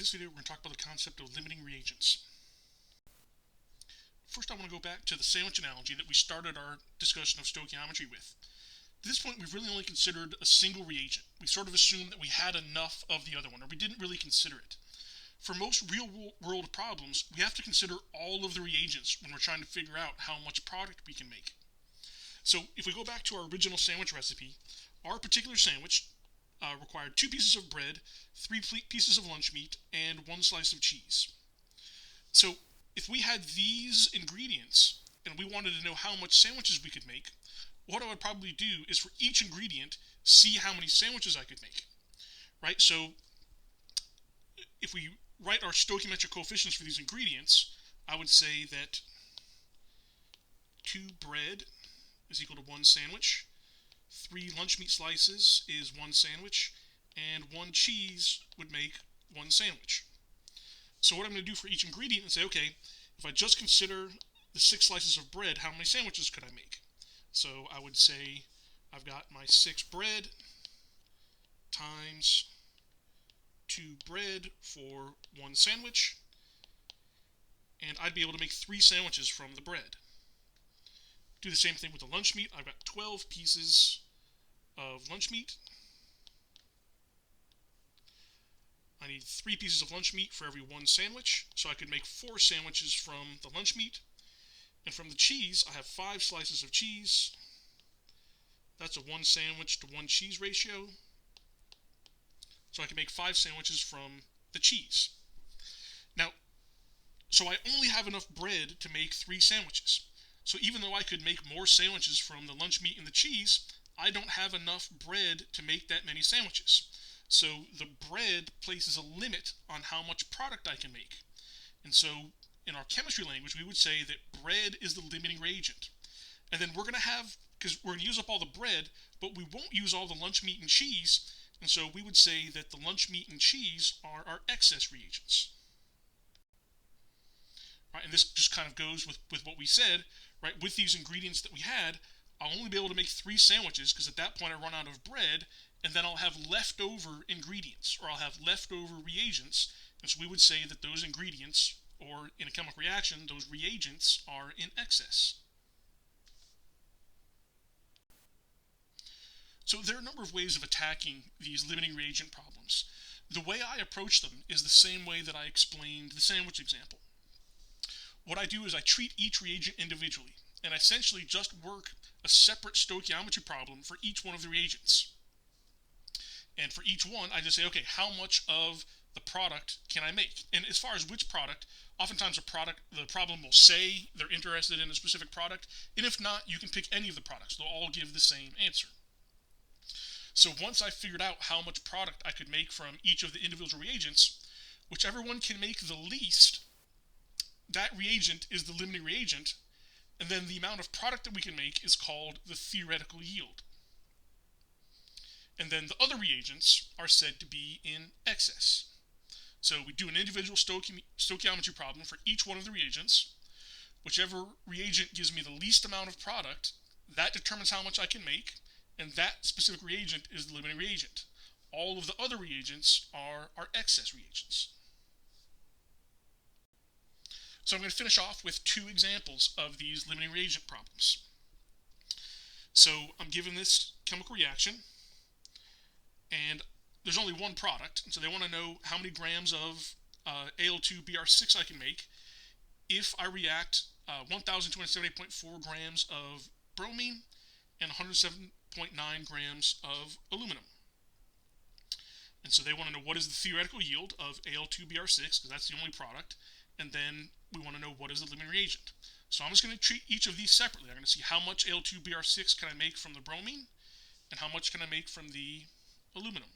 this video we're going to talk about the concept of limiting reagents. First, I want to go back to the sandwich analogy that we started our discussion of stoichiometry with. At this point, we've really only considered a single reagent. We sort of assumed that we had enough of the other one, or we didn't really consider it. For most real-world problems, we have to consider all of the reagents when we're trying to figure out how much product we can make. So if we go back to our original sandwich recipe, our particular sandwich required 2 pieces of bread, 3 pieces of lunch meat, and 1 slice of cheese. So if we had these ingredients and we wanted to know how much sandwiches we could make, what I would probably do is for each ingredient see how many sandwiches I could make, right? So if we write our stoichiometric coefficients for these ingredients, I would say that 2 bread is equal to 1 sandwich, 3 lunch meat slices is 1 sandwich, and 1 cheese would make 1 sandwich. So what I'm going to do for each ingredient is say, okay, if I just consider the 6 slices of bread, how many sandwiches could I make? So I would say I've got my 6 bread times 2 bread for 1 sandwich, and I'd be able to make 3 sandwiches from the bread. Do the same thing with the lunch meat. I've got 12 pieces of lunch meat. I need 3 pieces of lunch meat for every 1 sandwich, so I could make 4 sandwiches from the lunch meat. And from the cheese, I have 5 slices of cheese. That's a 1 sandwich to 1 cheese ratio. So I can make 5 sandwiches from the cheese. Now, so I only have enough bread to make 3 sandwiches. So even though I could make more sandwiches from the lunch meat and the cheese, I don't have enough bread to make that many sandwiches. So the bread places a limit on how much product I can make. And so in our chemistry language, we would say that bread is the limiting reagent. And then we're going to have, because we're going to use up all the bread, but we won't use all the lunch meat and cheese. And so we would say that the lunch meat and cheese are our excess reagents. Right, and this just kind of goes with what we said, right? With these ingredients that we had, I'll only be able to make 3 sandwiches because at that point I run out of bread, and then I'll have leftover ingredients, or I'll have leftover reagents, and so we would say that those ingredients, or in a chemical reaction, those reagents are in excess. So there are a number of ways of attacking these limiting reagent problems. The way I approach them is the same way that I explained the sandwich example. What I do is I treat each reagent individually, and I essentially just work a separate stoichiometry problem for each one of the reagents. And for each one, I just say, okay, how much of the product can I make? And as far as which product, oftentimes the problem will say they're interested in a specific product, and if not, you can pick any of the products. They'll all give the same answer. So once I figured out how much product I could make from each of the individual reagents, whichever one can make the least, that reagent is the limiting reagent, and then the amount of product that we can make is called the theoretical yield. And then the other reagents are said to be in excess. So we do an individual stoichiometry problem for each one of the reagents. Whichever reagent gives me the least amount of product, that determines how much I can make, and that specific reagent is the limiting reagent. All of the other reagents are excess reagents. So I'm going to finish off with 2 examples of these limiting reagent problems. So I'm given this chemical reaction, and there's only one product, and so they want to know how many grams of Al2Br6 I can make if I react 1,278.4 grams of bromine and 107.9 grams of aluminum. And so they want to know what is the theoretical yield of Al2Br6, because that's the only product, and then we want to know what is the limiting reagent. So I'm just going to treat each of these separately. I'm going to see how much Al2Br6 can I make from the bromine, and how much can I make from the aluminum.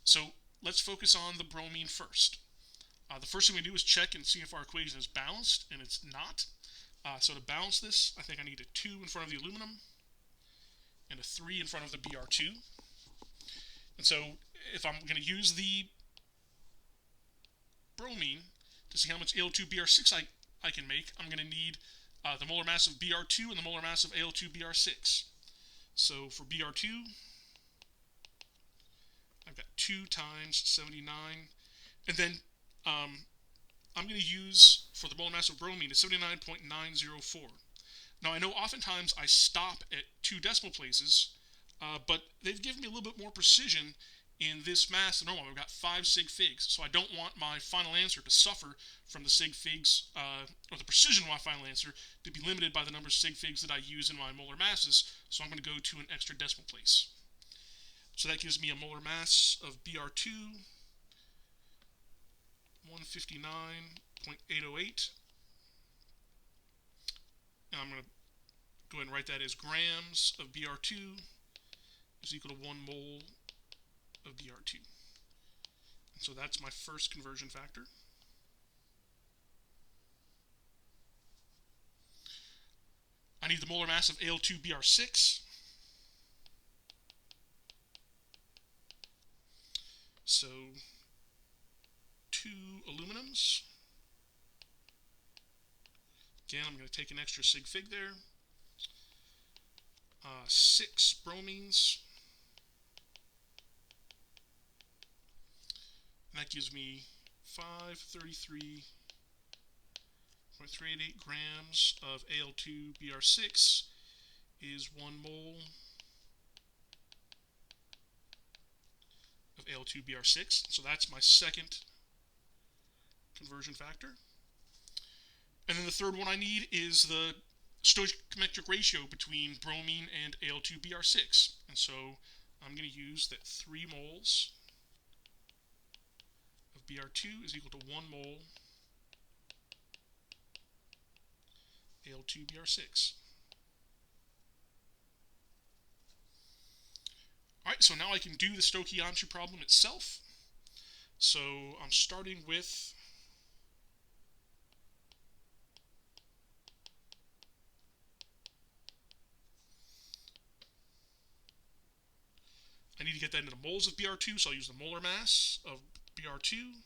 So let's focus on the bromine first. The first thing we do is check and see if our equation is balanced, and it's not. So to balance this, I think I need a 2 in front of the aluminum and a 3 in front of the Br2. And so if I'm going to use the bromine to see how much Al2Br6 I can make, I'm going to need the molar mass of Br2 and the molar mass of Al2Br6. So for Br2, I've got 2 times 79, and then I'm going to use, for the molar mass of bromine, is 79.904. Now, I know oftentimes I stop at 2 decimal places, but they've given me a little bit more precision in this mass than normal. I've got 5 sig figs, so I don't want my final answer to suffer from the sig figs, or the precision of my final answer to be limited by the number of sig figs that I use in my molar masses, so I'm going to go to an extra decimal place. So that gives me a molar mass of Br2, 159.808, and I'm going to go ahead and write that as grams of Br2 is equal to 1 mole of Br2. And so that's my first conversion factor. I need the molar mass of Al2Br6. So 2 aluminums. Again, I'm going to take an extra sig fig there. 6 bromines. And that gives me 533.388 grams of Al2Br6 is 1 mole of Al2Br6. So that's my second conversion factor. And then the third one I need is the stoichiometric ratio between bromine and Al2Br6. And so I'm going to use that 3 moles of Br2 is equal to 1 mole Al2Br6. Alright, so now I can do the stoichiometry problem itself. So I'm starting with I need to get that into moles of Br2, so I'll use the molar mass of Br2.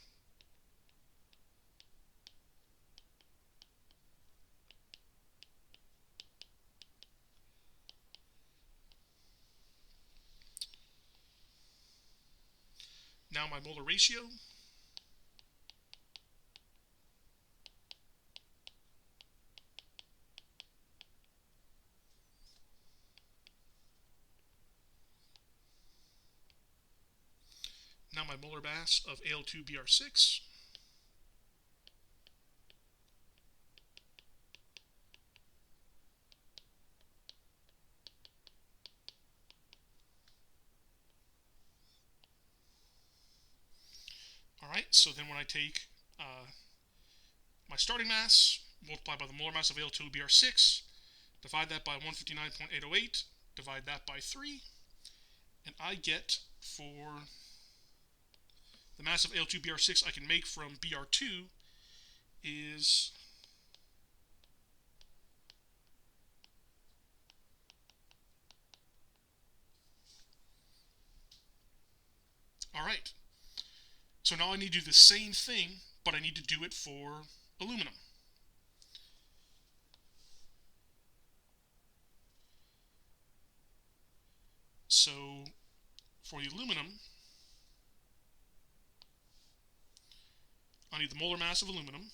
Now my molar ratio. Now my molar mass of Al2Br6. Alright, so then when I take my starting mass, multiply by the molar mass of Al2Br6, divide that by 159.808, divide that by 3, and I get for the mass of Al2Br6 I can make from Br2 is alright. So now I need to do the same thing, but I need to do it for aluminum. So for the aluminum, I need the molar mass of aluminum.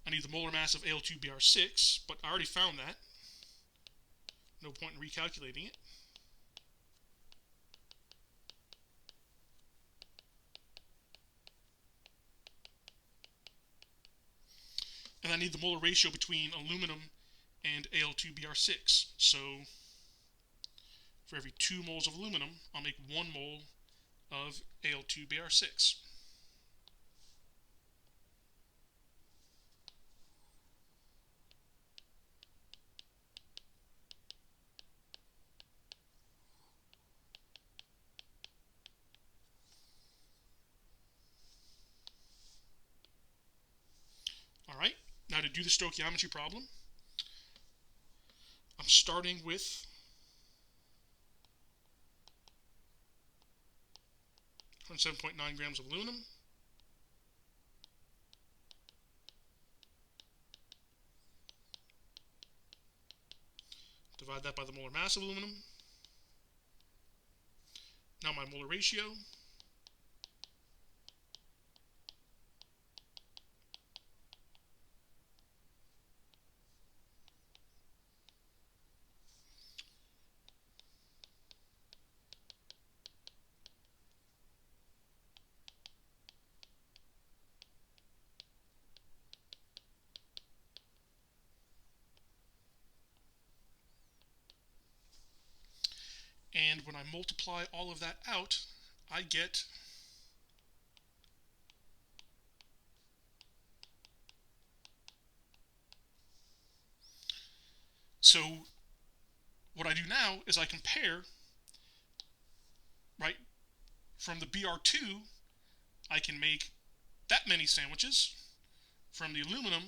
I need the molar mass of Al2Br6, but I already found that. No point in recalculating it. And I need the molar ratio between aluminum and Al2Br6. So for every 2 moles of aluminum, I'll make 1 mole of Al2Br6. Alright, now to do the stoichiometry problem, I'm starting with 107.9 grams of aluminum. divide that by the molar mass of aluminum. Now my molar ratio. And when I multiply all of that out, I get so what I do now is I compare, right, from the Br2, I can make that many sandwiches. From the aluminum,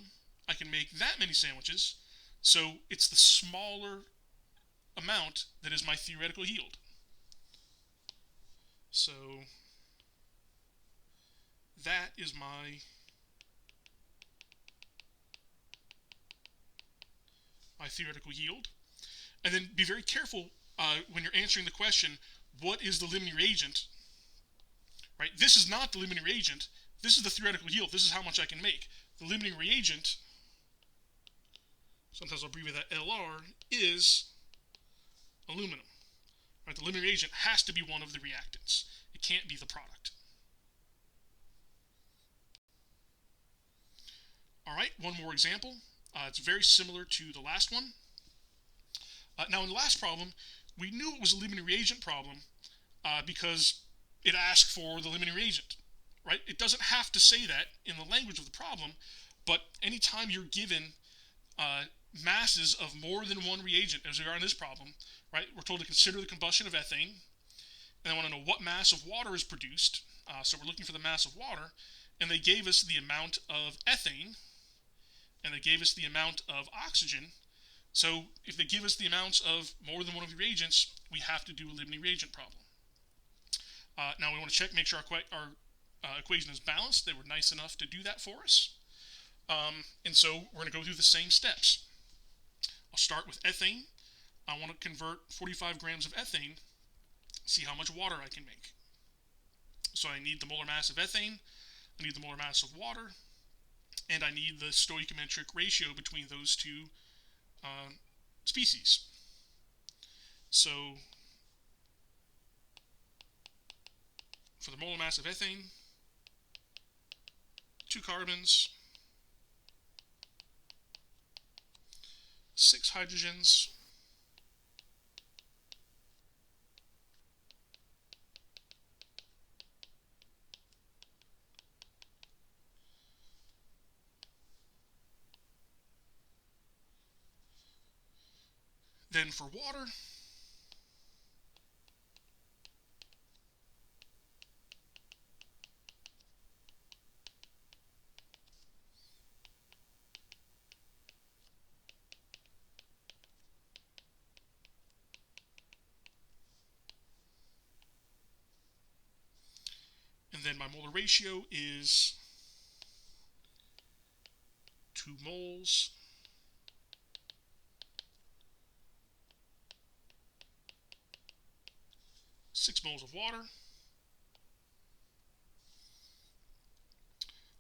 I can make that many sandwiches. So it's the smaller amount that is my theoretical yield. So that is my theoretical yield. And then be very careful when you're answering the question, what is the limiting reagent? Right? This is not the limiting reagent. This is the theoretical yield. This is how much I can make. The limiting reagent, sometimes I'll abbreviate that LR, is aluminum. Right? The limiting reagent has to be one of the reactants. It can't be the product. All right, one more example. It's very similar to the last one. Now, in the last problem, we knew it was a limiting reagent problem because it asked for the limiting reagent, right? It doesn't have to say that in the language of the problem, but anytime you're given masses of more than one reagent, as we are in this problem, right, we're told to consider the combustion of ethane, and I want to know what mass of water is produced. So we're looking for the mass of water, and they gave us the amount of ethane, and they gave us the amount of oxygen. So if they give us the amounts of more than one of the reagents, we have to do a limiting reagent problem. Now we want to check, make sure our equation is balanced. They were nice enough to do that for us. And so we're going to go through the same steps. I'll start with ethane. I want to convert 45 grams of ethane, see how much water I can make. So I need the molar mass of ethane, I need the molar mass of water, and I need the stoichiometric ratio between those two species. So for the molar mass of ethane, 2 carbons, 6 hydrogens, then for water, and then my molar ratio is 2 moles (6 moles of water).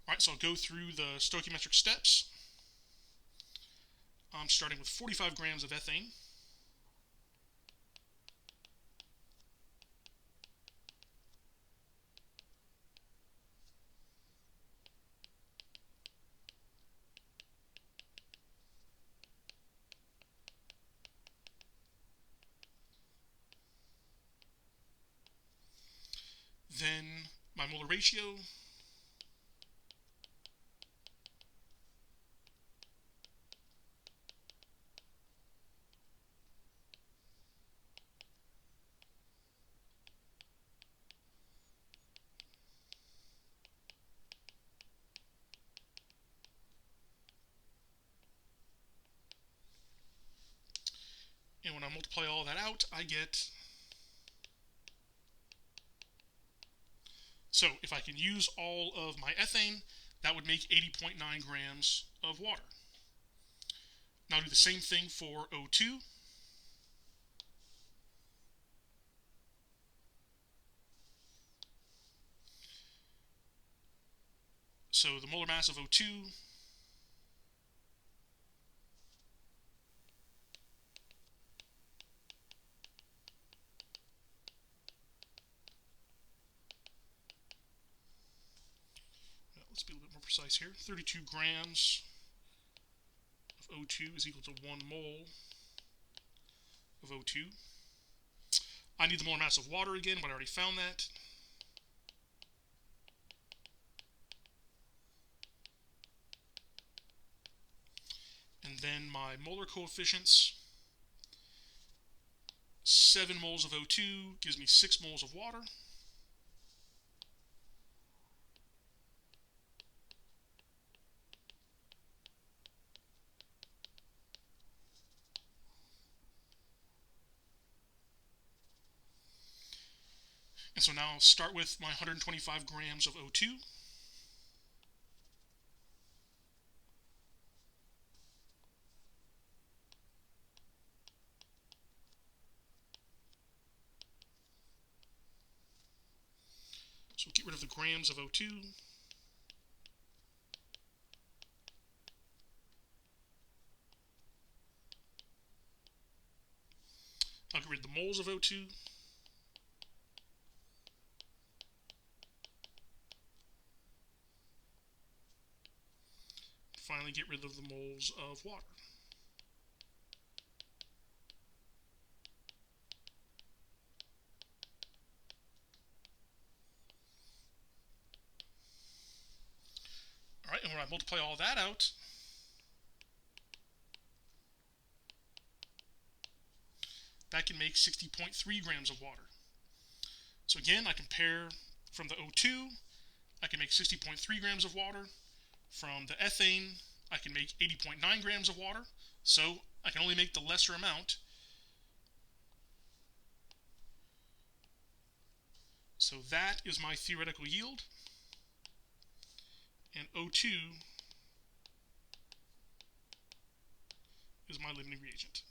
Alright, so I'll go through the stoichiometric steps. I'm starting with 45 grams of ethane. Then my molar ratio, and when I multiply all that out, I get, so if I can use all of my ethane, that would make 80.9 grams of water. Now do the same thing for O2. So the molar mass of O2 let's be a little bit more precise here. 32 grams of O2 is equal to 1 mole of O2. I need the molar mass of water again, but I already found that. And then my molar coefficients. 7 moles of O2 gives me 6 moles of water. And so now I'll start with my 125 grams of O2. So get rid of the grams of O2. I'll get rid of the moles of O2. Finally get rid of the moles of water. Alright, and when I multiply all that out, that can make 60.3 grams of water. So again, I compare from the O2, I can make 60.3 grams of water. From the ethane, I can make 80.9 grams of water. So I can only make the lesser amount. So that is my theoretical yield. And O2 is my limiting reagent.